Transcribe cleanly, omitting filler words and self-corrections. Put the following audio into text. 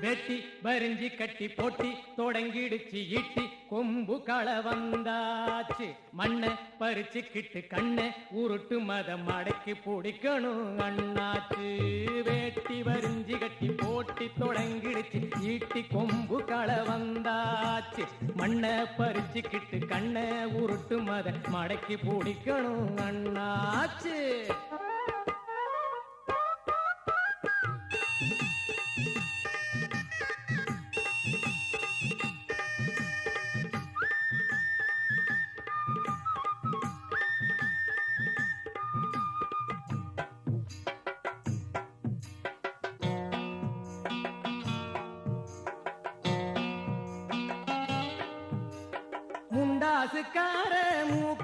வெட்டி வரிஞ்சி கட்டி போட்டி தொடங்கிடுச்சு ஈட்டி கொம்பு கள வந்தாச்சு மண்ணை பறிச்சுக்கிட்டு கண்ணை உருட்டு மதம் அடக்கி பிடிக்கணும் அண்ணாச்சு வேட்டி வரிஞ்சி கட்டி போட்டி தொடங்கிடுச்சு ஈட்டி கொம்பு கள வந்தாச்சு மண்ணை பறிச்சுக்கிட்டு கண்ணை உருட்டு மதம் மடக்கி பிடிக்கணும் அண்ணாச்சு. முண்டாசுக்கார மூக்க